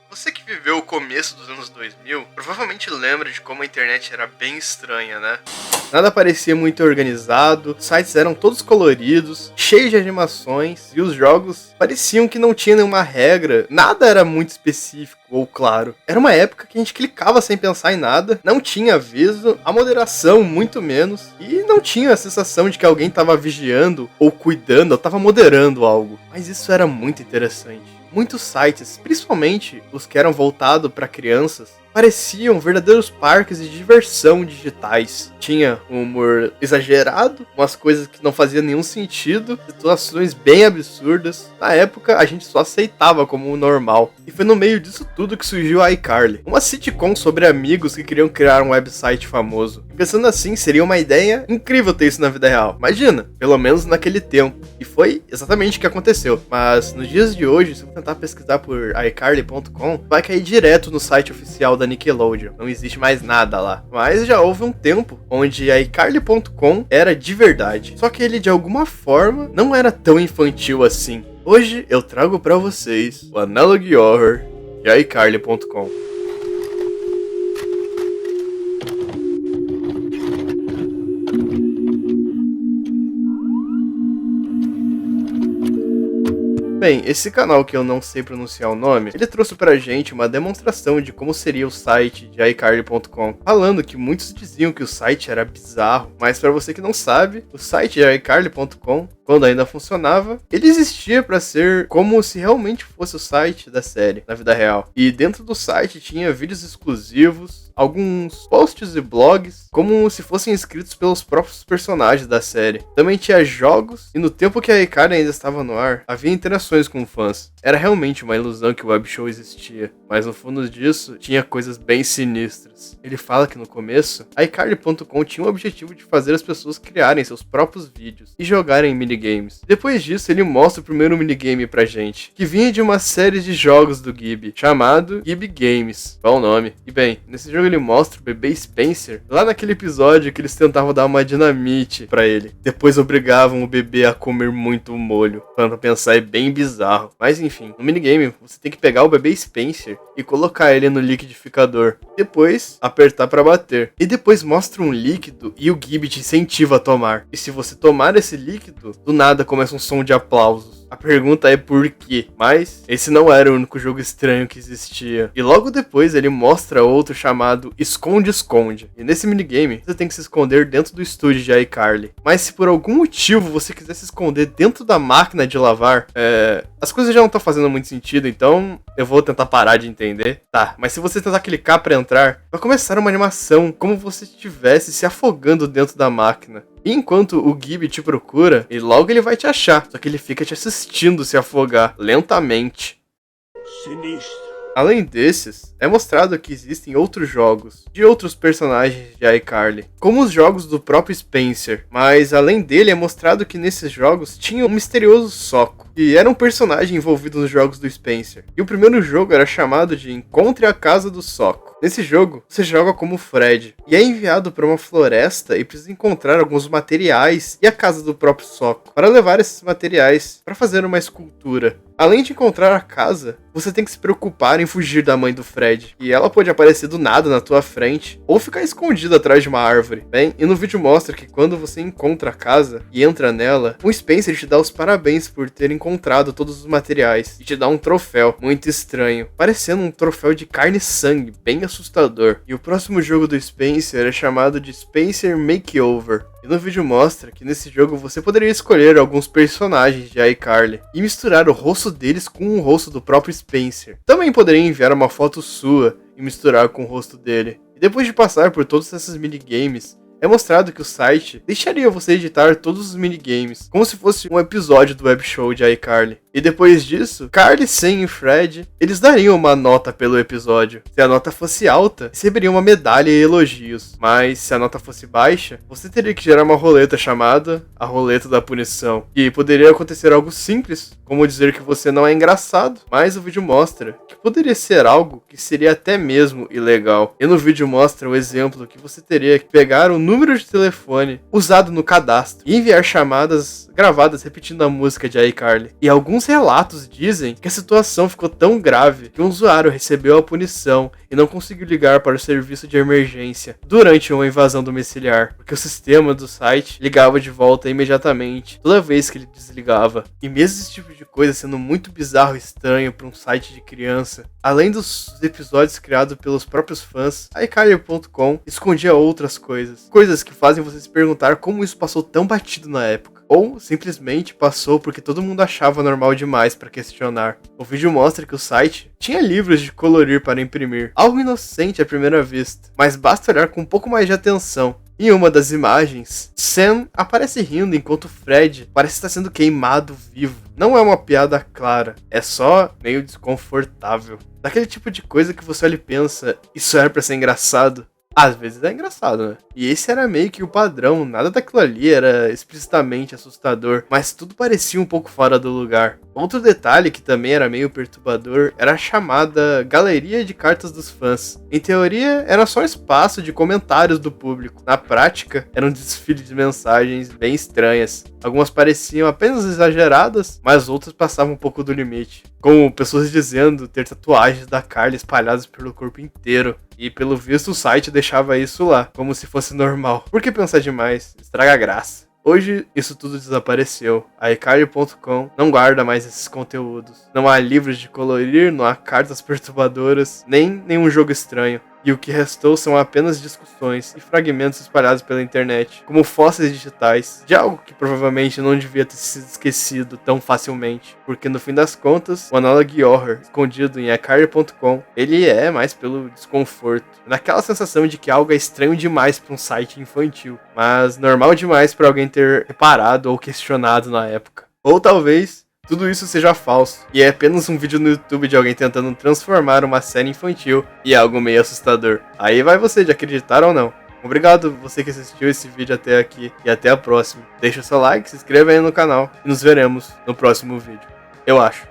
Você que viveu o começo dos anos 2000, provavelmente lembra de como a internet era bem estranha, né? Nada parecia muito organizado, os sites eram todos coloridos, cheios de animações, e os jogos pareciam que não tinha nenhuma regra, nada era muito específico ou claro. Era uma época que a gente clicava sem pensar em nada, não tinha aviso, a moderação muito menos, e não tinha a sensação de que alguém estava vigiando ou cuidando ou estava moderando algo. Mas isso era muito interessante. Muitos sites, principalmente os que eram voltados para crianças, pareciam verdadeiros parques de diversão digitais. Tinha um humor exagerado, umas coisas que não faziam nenhum sentido, situações bem absurdas. Na época, a gente só aceitava como o normal. E foi no meio disso tudo que surgiu a iCarly, uma sitcom sobre amigos que queriam criar um website famoso. Pensando assim, seria uma ideia incrível ter isso na vida real. Imagina, pelo menos naquele tempo. E foi exatamente o que aconteceu. Mas nos dias de hoje, se você tentar pesquisar por iCarly.com, vai cair direto no site oficial da Nickelodeon. Não existe mais nada lá. Mas já houve um tempo onde a iCarly.com era de verdade. Só que ele de alguma forma não era tão infantil assim. Hoje eu trago pra vocês o Analog Horror de iCarly.com. Bem, esse canal que eu não sei pronunciar o nome, ele trouxe pra gente uma demonstração de como seria o site de iCarly.com, falando que muitos diziam que o site era bizarro, mas pra você que não sabe, o site de iCarly.com, quando ainda funcionava, ele existia pra ser como se realmente fosse o site da série, na vida real. E dentro do site tinha vídeos exclusivos, alguns posts e blogs, como se fossem escritos pelos próprios personagens da série. Também tinha jogos, e no tempo que a iCarly ainda estava no ar, havia interações com fãs. Era realmente uma ilusão que o web show existia, mas no fundo disso, tinha coisas bem sinistras. Ele fala que no começo, a iCarly.com tinha o objetivo de fazer as pessoas criarem seus próprios vídeos e jogarem minigames. Depois disso, ele mostra o primeiro minigame pra gente, que vinha de uma série de jogos do Gibi, chamado Gibi Games. Qual o nome? E bem, nesse jogo ele mostra o bebê Spencer, lá naquele episódio que eles tentavam dar uma dinamite pra ele. Depois obrigavam o bebê a comer muito molho. Pra pensar, é bem bizarro. Mas enfim, no minigame, você tem que pegar o bebê Spencer e colocar ele no liquidificador. Depois, apertar pra bater. E depois mostra um líquido e o Gibi te incentiva a tomar. E se você tomar esse líquido, do nada começa um som de aplausos. A pergunta é por quê? Mas esse não era o único jogo estranho que existia. E logo depois ele mostra outro chamado Esconde-Esconde. E nesse minigame, você tem que se esconder dentro do estúdio de iCarly. Mas se por algum motivo você quiser se esconder dentro da máquina de lavar, as coisas já não estão fazendo muito sentido, então eu vou tentar parar de entender. Tá, mas se você tentar clicar pra entrar, vai começar uma animação como se você estivesse se afogando dentro da máquina. E enquanto o Gibi te procura, e logo ele vai te achar, só que ele fica te assistindo se afogar, lentamente. Sinistro. Além desses, é mostrado que existem outros jogos, de outros personagens de iCarly, como os jogos do próprio Spencer, mas além dele é mostrado que nesses jogos tinha um misterioso Soco, que era um personagem envolvido nos jogos do Spencer, e o primeiro jogo era chamado de Encontre a Casa do Soco. Nesse jogo, você joga como Fred, e é enviado para uma floresta e precisa encontrar alguns materiais e a casa do próprio Soco, para levar esses materiais para fazer uma escultura. Além de encontrar a casa, você tem que se preocupar em fugir da mãe do Fred, e ela pode aparecer do nada na tua frente, ou ficar escondida atrás de uma árvore. Bem, e no vídeo mostra que quando você encontra a casa e entra nela, o Spencer te dá os parabéns por ter encontrado todos os materiais, e te dá um troféu muito estranho, parecendo um troféu de carne e sangue, bem assustador. E o próximo jogo do Spencer é chamado de Spencer Makeover. E no vídeo mostra que nesse jogo você poderia escolher alguns personagens de iCarly e misturar o rosto deles com o rosto do próprio Spencer. Também poderia enviar uma foto sua e misturar com o rosto dele. E depois de passar por todos esses minigames, é mostrado que o site deixaria você editar todos os minigames, como se fosse um episódio do web show de iCarly. E depois disso, Carly, Sam e Fred, eles dariam uma nota pelo episódio. Se a nota fosse alta, receberiam uma medalha e elogios. Mas se a nota fosse baixa, você teria que gerar uma roleta chamada a Roleta da Punição. E poderia acontecer algo simples, como dizer que você não é engraçado, mas o vídeo mostra que poderia ser algo que seria até mesmo ilegal. E no vídeo mostra o exemplo que você teria que pegar o número de telefone usado no cadastro e enviar chamadas gravadas repetindo a música de iCarly. E alguns Alguns relatos dizem que a situação ficou tão grave que um usuário recebeu a punição e não conseguiu ligar para o serviço de emergência durante uma invasão domiciliar, porque o sistema do site ligava de volta imediatamente toda vez que ele desligava. E mesmo esse tipo de coisa sendo muito bizarro e estranho para um site de criança, além dos episódios criados pelos próprios fãs, a iCarly.com escondia outras coisas que fazem você se perguntar como isso passou tão batido na época. Ou simplesmente passou porque todo mundo achava normal demais para questionar. O vídeo mostra que o site tinha livros de colorir para imprimir, algo inocente à primeira vista, mas basta olhar com um pouco mais de atenção. Em uma das imagens, Sam aparece rindo enquanto Fred parece estar sendo queimado vivo. Não é uma piada clara, é só meio desconfortável. Daquele tipo de coisa que você olha e pensa, isso era pra ser engraçado? Às vezes é engraçado, né? E esse era meio que o padrão, nada daquilo ali era explicitamente assustador, mas tudo parecia um pouco fora do lugar. Outro detalhe que também era meio perturbador era a chamada Galeria de Cartas dos Fãs. Em teoria, era só um espaço de comentários do público. Na prática, era um desfile de mensagens bem estranhas. Algumas pareciam apenas exageradas, mas outras passavam um pouco do limite. Como pessoas dizendo ter tatuagens da Carly espalhadas pelo corpo inteiro. E pelo visto o site deixava isso lá, como se fosse normal. Por que pensar demais? Estraga a graça. Hoje, isso tudo desapareceu. A iCarly.com não guarda mais esses conteúdos. Não há livros de colorir, não há cartas perturbadoras, nem nenhum jogo estranho. E o que restou são apenas discussões e fragmentos espalhados pela internet, como fósseis digitais, de algo que provavelmente não devia ter sido esquecido tão facilmente, porque no fim das contas, o Analog Horror, escondido em iCarly.com, ele é mais pelo desconforto, naquela sensação de que algo é estranho demais para um site infantil, mas normal demais para alguém ter reparado ou questionado na época. Ou talvez tudo isso seja falso, e é apenas um vídeo no YouTube de alguém tentando transformar uma série infantil em algo meio assustador. Aí vai você de acreditar ou não. Obrigado você que assistiu esse vídeo até aqui, e até a próxima. Deixa o seu like, se inscreva aí no canal, e nos veremos no próximo vídeo. Eu acho.